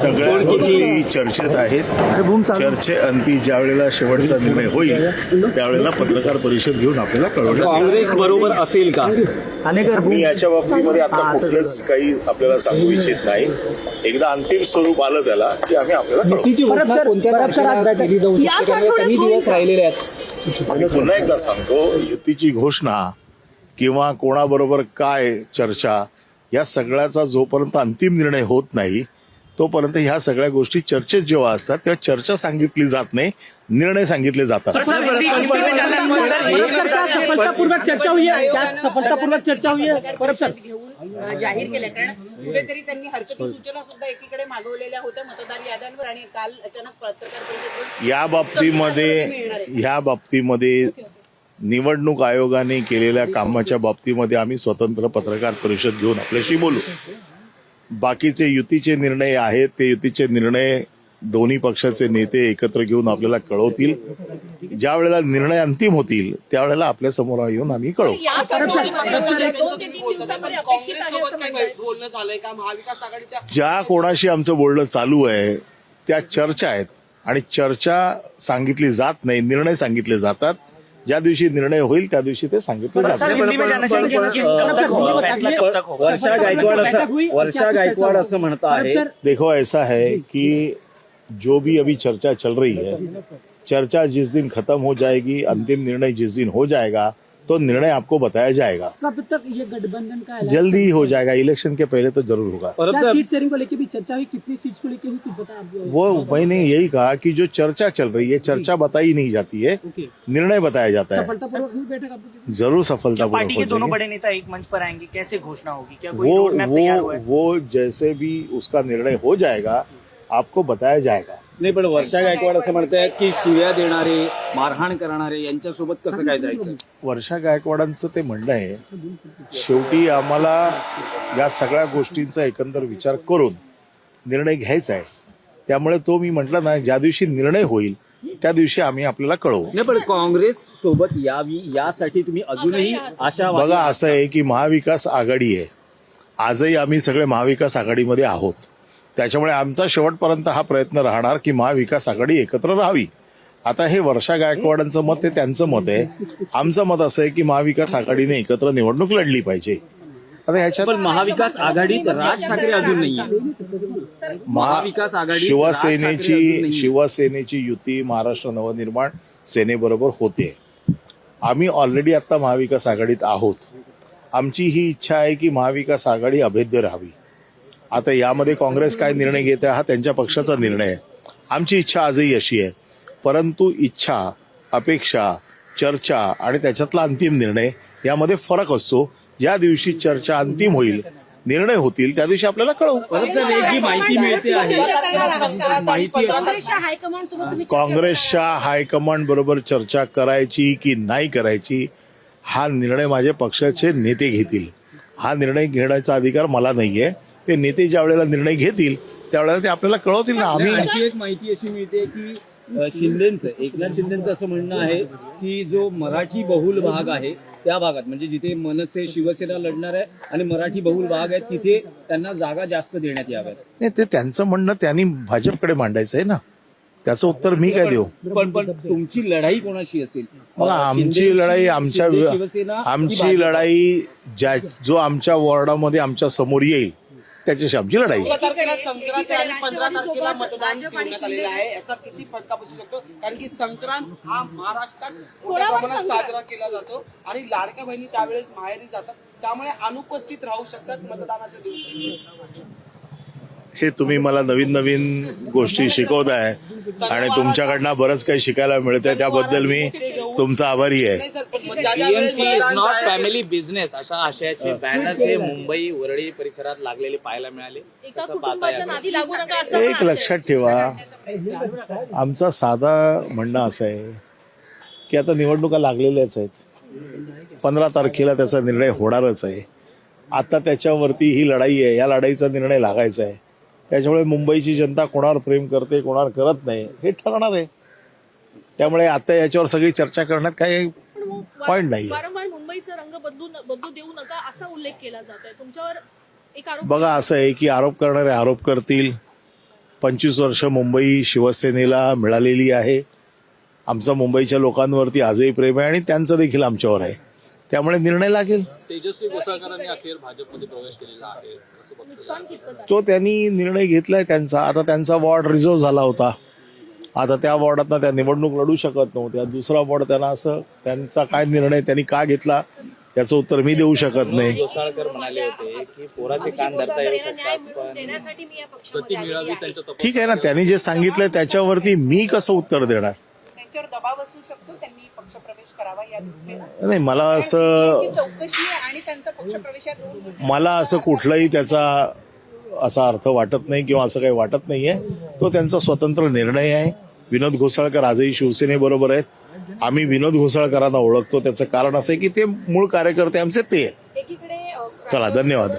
सगळ्या गोष्टी चर्चेत आहेत. चर्चेअंती ज्या वेळेला शेवटचा निर्णय होईल त्यावेळेला पत्रकार परिषद घेऊन आपल्याला कळवलं. काँग्रेस बरोबर असेल का? मी याच्या बाबतीमध्ये आता कुठलंच काही आपल्याला सांगू इच्छित नाही. एकदा अंतिम स्वरूप आलं त्याला की आम्ही आपल्याला कळवू. कमी दिवस राहिलेले आहेत. मी पुन्हा एकदा सांगतो, युतीची घोषणा किंवा कोणाबरोबर काय चर्चा या सगळ्याचा जोपर्यंत अंतिम निर्णय होत नाही तोपर्यंत ह्या सगळ्या गोष्टी चर्चेत जेव्हा असतात तेव्हा चर्चा सांगितली जात नाही, निर्णय सांगितले जातात. सफलतापूर्वक चर्चा हुई है, सफलतापूर्वक चर्चा हुई है परब सर जाहीर केलं. कारण कुठेतरी त्यांनी हरकती सूचना सुद्धा एकीकडे मागवलेल्या होत्या मतदार याद्यांवर आणि काल अचानक पत्रकार परिषद या बाबतीमध्ये निवडणूक आयोगाने केलेल्या कामाच्या बाबतीमध्ये आम्ही स्वतंत्र पत्रकार परिषद घेऊन आपल्याशी बोलू. बाकीचे युतीचे निर्णय आहेत ते युतीचे निर्णय दोन्ही पक्षाचे नेते एकत्र घेऊन आपल्याला कळवतील. ज्या वेळेला निर्णय अंतिम होतील त्यावेळेला आपल्या समोर येऊन आम्ही कळवू. ज्या कोणाशी आमचं बोलणं चालू आहे त्या चर्चा आहेत आणि चर्चा सांगितली जात नाही, निर्णय सांगितले जातात. ज्या दिवशी निर्णय होईल त्या दिवशी ते सांगितले जातात. वर्षा गायकवाड असं म्हणत आहे. देखो ऐसा है कि जो भी अभी चर्चा चल रही है, चर्चा जिस दिन खत्म हो जाएगी, अंतिम निर्णय जिस दिन हो जाएगा तो निर्णय आपको बताया जाएगा. कब तक ये गठबंधन का जल्दी ही हो जाएगा. इलेक्शन के पहले तो जरूर होगा. सीट शेयरिंग को लेकर भी चर्चा हुई, कितनी सीट्स को लेकर हुई कुछ बता आप? वो मैंने यही कहा कि जो चर्चा चल रही है चर्चा बताई नहीं जाती है, निर्णय बताया जाता है. सफलतापूर्वक हुई बैठक आपको? जरूर सफलतापूर्वक पार्टी के दोनों बड़े नेता एक मंच पर आएंगे, कैसे घोषणा होगी? क्या कोई रोड मैप तैयार हुआ है? वो जैसे भी उसका निर्णय हो जाएगा आपको बताया जाएगा. नाही, पण वर्षा गायकवाड असं म्हणताय की शिव्या देणारे, मारहाण करणारे यांच्यासोबत कसं काय जायचं? वर्षा गायकवाडांचं ते म्हणणं आहे, शेवटी आम्हाला या सगळ्या गोष्टींचा एकंदर विचार करून निर्णय घ्यायचा आहे. त्यामुळे तो मी म्हटलं ना, ज्या दिवशी निर्णय होईल त्या दिवशी आम्ही आपल्याला कळवू. नाही, पण काँग्रेस सोबत यावी यासाठी तुम्ही अजूनही आशा बघा, असं आहे की महाविकास आघाडी आहे. आजही आम्ही सगळे महाविकास आघाडीमध्ये आहोत. त्याच्यामुळे आमचा शेवटपर्यंत हा प्रयत्न राहणार की महाविकास आघाडी एकत्र राहावी. आता हे वर्षा गायकवाडांचं मत आहे, त्यांचं मत आहे. आमचं मत असं आहे की महाविकास आघाडीने एकत्र निवडणूक लढली पाहिजे. आता ह्याच्यात पण महाविकास आघाडीत राज ठाकरे अजून नाहीये. महाविकास आघाडी शिवसेनेची युती महाराष्ट्र नवनिर्माण सेनेबरोबर होते. आम्ही ऑलरेडी आता महाविकास आघाडीत आहोत. आमची ही इच्छा आहे की महाविकास आघाडी अभेद्य राहावी. आता यामध्ये काँग्रेस काय निर्णय घेत आहे हा त्यांच्या पक्षाचा निर्णय आहे. आमची इच्छा आजही अशी आहे. परंतु इच्छा, अपेक्षा, चर्चा आणि त्याच्यातला अंतिम निर्णय यामध्ये फरक असतो. ज्या दिवशी चर्चा अंतिम होईल, निर्णय होतील त्या दिवशी आपल्याला कळवू. जी माहिती मिळते आहे, काँग्रेसच्या हायकमांड बरोबर चर्चा करायची की नाही करायची हा निर्णय माझे पक्षाचे नेते घेतील. हा निर्णय घेण्याचा अधिकार मला नाहीये. ते नेते ज्या वेळेला निर्णय घेतील त्यावेळेला ते आपल्याला कळवतील ना. आम्ही आणखी एक माहिती अशी मिळते की एकनाथ शिंदेचं असं म्हणणं आहे की जो मराठी बहुल भाग आहे त्या भागात, म्हणजे जिथे मनसे शिवसेना लढणार आहे आणि मराठी बहुल भाग आहे तिथे त्यांना जागा जास्त देण्यात याव्यात. नाही, ते त्यांचं म्हणणं त्यांनी भाजपकडे मांडायचं आहे ना. त्याचं उत्तर मी काय देऊ? पण तुमची लढाई कोणाशी असेल? बघा, आमची लढाई आमची लढाई जो आमच्या वॉर्डामध्ये आमच्या समोर येईल त्याच्याशी आमची लढाई. 16 तारखेला संक्रांत आणि 15 तारखेला मतदान ठेवण्यात आलेलं आहे. याचा किती फटका बसू शकतो? कारण की संक्रांत हा महाराष्ट्रात मोठ्या प्रमाणात साजरा केला जातो आणि लाडक्या बहिणी त्यावेळेस माहेरी जातात, त्यामुळे अनुपस्थित राहू शकतात मतदानाच्या दिवशी. हे तुम्ही मला नवीन नवीन गोष्टी शिकवताय आणि तुमच्याकडनं बरंच काही शिकायला मिळतंय. त्याबद्दल मी तुमचा आभारी आहे. नॉट फॅमिली बिझनेस अशा आशयाचे बॅनर्स हे मुंबई वरळी परिसरात लागलेले पाहायला मिळाले. एक लक्षात ठेवा, आमचा साधा म्हणणं असं आहे की आता निवडणुका लागलेल्याच आहेत. 15 तारखेला त्याचा निर्णय होणारच आहे. आता त्याच्यावरती ही लढाई आहे, या लढाईचा निर्णय लागायचा आहे. त्याच्यामुळे मुंबईची जनता कोणावर प्रेम करते कोणावर करत नाही हे ठरणार आहे. त्यामुळे आता याच्यावर सगळी चर्चा करण्यात काही पॉइंट नाही. वारंवार मुंबईचा रंग बदलू देऊ नका असा उल्लेख केला जात आहे तुमच्यावर. एक आरोप बघा, असं आहे की आरोप करणारे आरोप करतील, 25 वर्ष मुंबई शिवसेनेला मिळालेली आहे. आमचा मुंबईच्या लोकांवरती आजही प्रेम आहे आणि त्यांचं देखील आमच्यावर आहे. त्यामुळे निर्णय लागेल. तेजस्वी घोसाळकरांनी अखेर भाजपमध्ये प्रवेश केलेला आहे. नुकसान कितपत आहे? तो त्यांनी निर्णय घेतलाय त्यांचा. आता त्यांचा वॉर्ड रिझर्व्ह झाला होता. आता त्या वॉर्डातनं त्या निवडणूक लढू शकत नव्हत्या. दुसरा वॉर्ड त्यांना असं त्यांचा काय निर्णय त्यांनी का घेतला याचं उत्तर मी देऊ शकत नाही. घोसाळकर म्हणाले होते की पोराचे कान धरता येऊ न्याय शकतात मिळवून पण देण्यासाठी मी या गती पक्षामध्ये मिळावी आलेली आहे. त्यांच्या तपास. ठीक आहे ना, त्यांनी जे सांगितलंय त्याच्यावरती मी कसं उत्तर देणार. त्यांच्यावर दबाव असू शकतो, त्यांनी पक्षप्रवेश करावा या दृष्टीनं. नाही, मला असं ही चौकशी आणि त्यांचा पक्षप्रवेश या दोन गोष्टी मला असं कुठलाही त्याचा असा अर्थ वाटत नाही किंवा असं काही वाटत नाहीये. तो त्यांचा स्वतंत्र निर्णय आहे. विनोद घोसाळकर आजही शिवसेनेबरोबर आहेत. आम्ही विनोद घोसाळकरांना ओळखतो. त्याचं कारण असं आहे की ते मूळ कार्यकर्ते आमचे ते आहेत. एकीकडे चला, धन्यवाद.